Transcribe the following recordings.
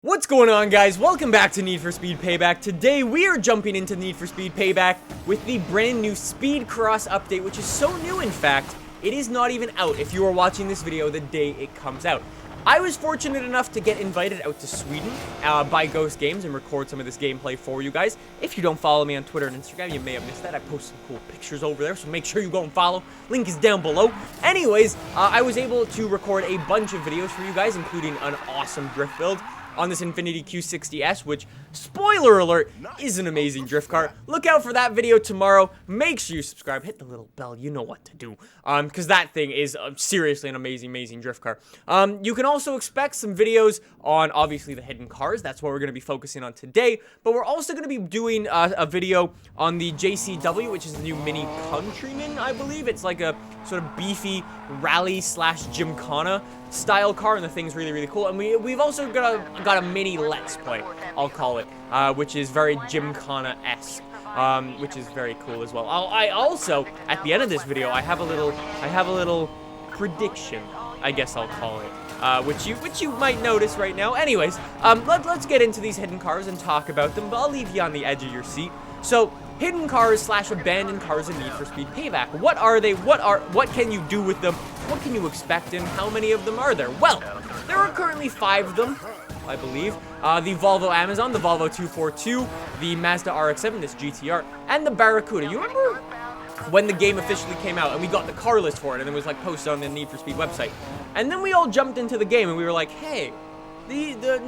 What's going on, guys? Welcome back to Need for Speed Payback. Today we are jumping into Need for Speed Payback with the brand new Speedcross update, which is so new, in fact, it is not even out if you are watching this video the day it comes out. I was fortunate enough to get invited out to Sweden by Ghost Games and record some of this gameplay for you guys. If you don't follow me on Twitter and Instagram, you may have missed that. I post some cool pictures over there, so make sure you go and follow. Link is down below. Anyways, I was able to record a bunch of videos for you guys, including an awesome drift build on this Infiniti Q60S, which, spoiler alert, is an amazing drift car. Look out for that video tomorrow. Make sure you subscribe, hit the little bell, you know what to do, because that thing is seriously an amazing drift car. You can also expect some videos on, obviously, the hidden cars. That's what we're going to be focusing on today, but we're also going to be doing a video on the JCW, which is the new Mini Countryman, I believe. It's like a sort of beefy rally slash gymkhana style car, and the thing's really cool. And we've also got a mini Let's Play, I'll call it, which is very gymkhana-esque, which is very cool as well. I also, at the end of this video, I have a little prediction, I guess I'll call it, which you might notice right now. Anyways, let's get into these hidden cars and talk about them, but I'll leave you on the edge of your seat. So, hidden cars slash abandoned cars in Need for Speed Payback. What are they? What can you do with them? What can you expect, and how many of them are there? Well, there are currently 5 of them, I believe. The Volvo Amazon, the Volvo 242, the Mazda RX-7, this GTR, and the Barracuda. You remember when the game officially came out and we got the car list for it and it was like posted on the Need for Speed website? And then we all jumped into the game and we were like, hey,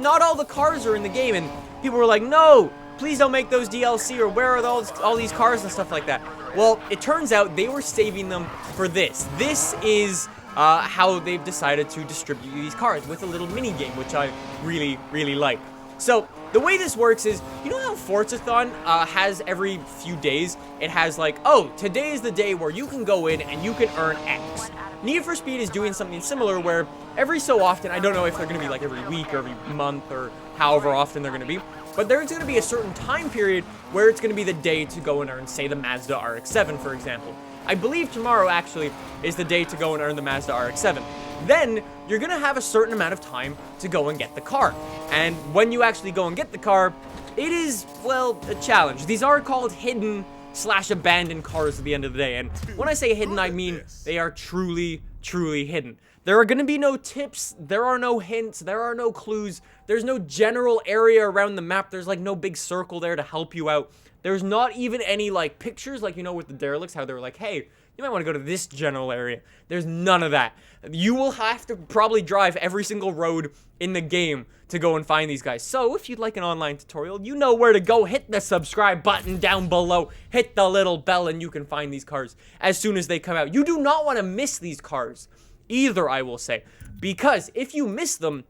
not all the cars are in the game, and people were like, no, please don't make those DLC, or where are all these cars and stuff like that? Well, it turns out they were saving them for this. This is how they've decided to distribute these cars, with a little mini game, which I really like. So the way this works is, you know how Forzathon has every few days, it has like, oh, today is the day where you can go in and you can earn X. Need for Speed is doing something similar where every so often, I don't know if they're going to be like every week or every month or however often they're going to be, but there's going to be a certain time period where it's going to be the day to go and earn, say, the Mazda RX-7, for example. I believe tomorrow, actually, is the day to go and earn the Mazda RX-7. Then, you're going to have a certain amount of time to go and get the car. And when you actually go and get the car, it is, well, a challenge. These are called hidden slash abandoned cars at the end of the day. And when I say hidden, I mean they are truly hidden. There are going to be no tips, there are no hints, there are no clues, there's no general area around the map, there's like no big circle there to help you out. There's not even any like pictures, like, you know, with the derelicts, how they were like, hey, you might want to go to this general area. There's none of that. You will have to probably drive every single road in the game to go and find these guys. So if you'd like an online tutorial, you know where to go. Hit the subscribe button down below, hit the little bell, and you can find these cars as soon as they come out. You do not want to miss these cars either, I will say, because if you miss them,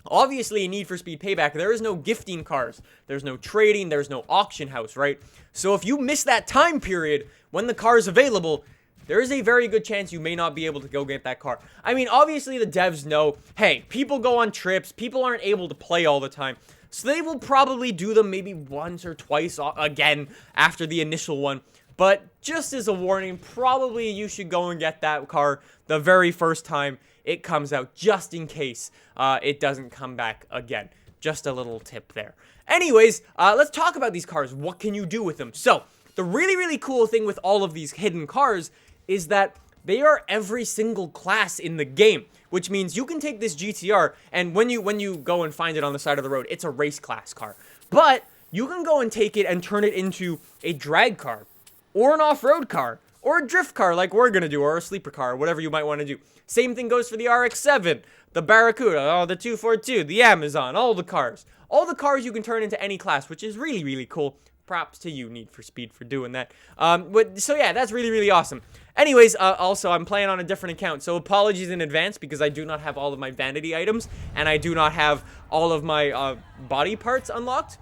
obviously in Need for Speed Payback, there is no gifting cars, there's no trading, there's no auction house, right? So if you miss that time period when the car is available, there is a very good chance you may not be able to go get that car. I mean, obviously the devs know, hey, people go on trips, people aren't able to play all the time, so they will probably do them maybe once or twice again after the initial one. But just as a warning, probably you should go and get that car the very first time it comes out, just in case it doesn't come back again. Just a little tip there. Anyways, let's talk about these cars. What can you do with them? So, the really cool thing with all of these hidden cars is that they are every single class in the game, which means you can take this GTR, and when you go and find it on the side of the road, it's a race class car. But you can go and take it and turn it into a drag car, or an off-road car, or a drift car like we're gonna do, or a sleeper car, or whatever you might want to do. Same thing goes for the RX-7, the Barracuda, the 242, the Amazon, all the cars. All the cars you can turn into any class, which is really cool. Props to you, Need for Speed, for doing that. So yeah, that's really awesome. Anyways, also, I'm playing on a different account, so apologies in advance because I do not have all of my vanity items, and I do not have all of my body parts unlocked.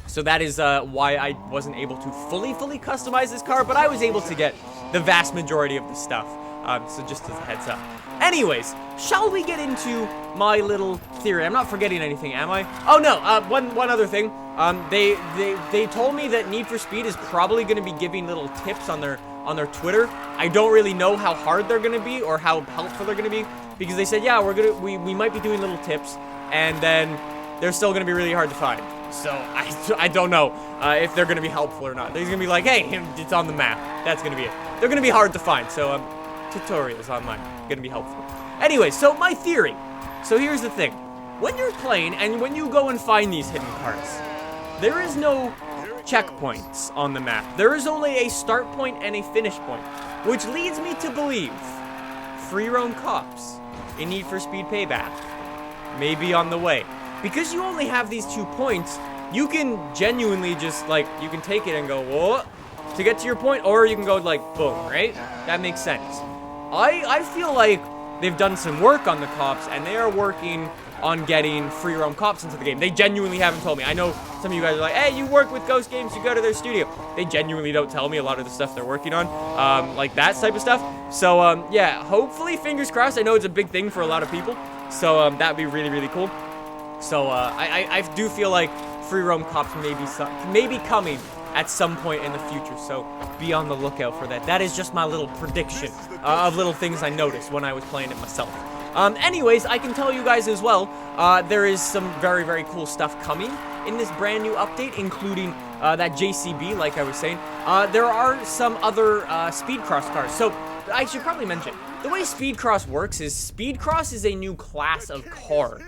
So that is why I wasn't able to fully customize this car, but I was able to get the vast majority of the stuff. So just as a heads up. Anyways, shall we get into my little theory? I'm not forgetting anything, am I? Oh no, one other thing. They told me that Need for Speed is probably going to be giving little tips on their Twitter. I don't really know how hard they're going to be or how helpful they're going to be, because they said, yeah, we might be doing little tips, and then they're still going to be really hard to find. So, I don't know if they're going to be helpful or not. They're going to be like, hey, it's on the map. That's going to be it. They're going to be hard to find, so tutorials online going to be helpful. Anyway, so my theory. So here's the thing. When you're playing and when you go and find these hidden cars, there is no checkpoints on the map. There is only a start point and a finish point, which leads me to believe free roam cops in Need for Speed Payback may be on the way. Because you only have these 2 points, you can genuinely just, like, you can take it and go, whoa, to get to your point, or you can go, like, boom, right? That makes sense. I feel like they've done some work on the cops, and they are working on getting free roam cops into the game. They genuinely haven't told me. I know some of you guys are like, hey, you work with Ghost Games, you go to their studio. They genuinely don't tell me a lot of the stuff they're working on, like that type of stuff. So, yeah, hopefully, fingers crossed. I know it's a big thing for a lot of people, so that'd be really, really cool. So, I do feel like free roam cops may be coming at some point in the future, so be on the lookout for that. That is just my little prediction of little things I noticed when I was playing it myself. Anyways, I can tell you guys as well, there is some very, very cool stuff coming in this brand new update, including that JCB, like I was saying. There are some other Speedcross cars. So, I should probably mention, the way Speedcross works is Speedcross is a new class of car.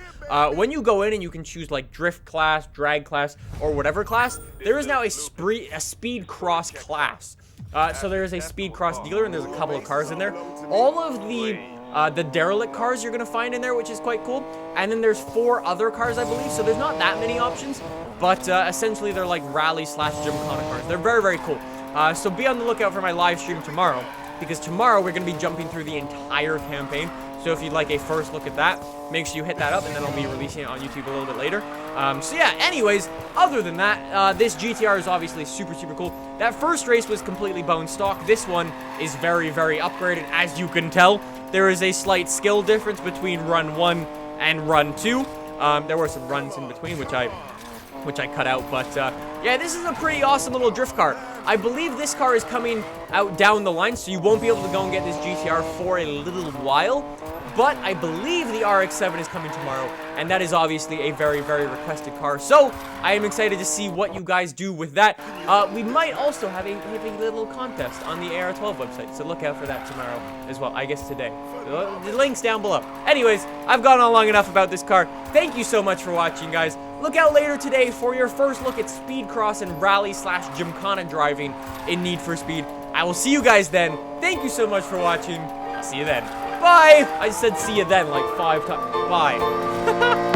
When you go in and you can choose like drift class, drag class, or whatever class, there is now a Speedcross class. So there is a Speedcross dealer and there's a couple of cars in there. All of the derelict cars you're gonna find in there, which is quite cool. And then there's 4 other cars, I believe, so there's not that many options, but essentially they're like rally/gymkhana cars. They're very, very cool. So be on the lookout for my live stream tomorrow, because tomorrow we're gonna be jumping through the entire campaign. So if you'd like a first look at that, make sure you hit that up, and then I'll be releasing it on YouTube a little bit later. So yeah, anyways, other than that, this GTR is obviously super, super cool. That first race was completely bone stock. This one is very, very upgraded, as you can tell. There is a slight skill difference between run 1 and run 2. There were some runs in between, which I cut out, but yeah, this is a pretty awesome little drift car. I believe this car is coming out down the line, so you won't be able to go and get this GTR for a little while, but I believe the RX-7 is coming tomorrow, and that is obviously a very, very requested car, so I am excited to see what you guys do with that. We might also have a little contest on the AR12 website, so look out for that tomorrow as well, I guess today. The link's down below. Anyways, I've gone on long enough about this car. Thank you so much for watching, guys. Look out later today for your first look at Speedcross and rally/gymkhana driving in Need for Speed. I will see you guys then. Thank you so much for watching. I'll see you then. Bye! I said see you then like 5 times. Bye.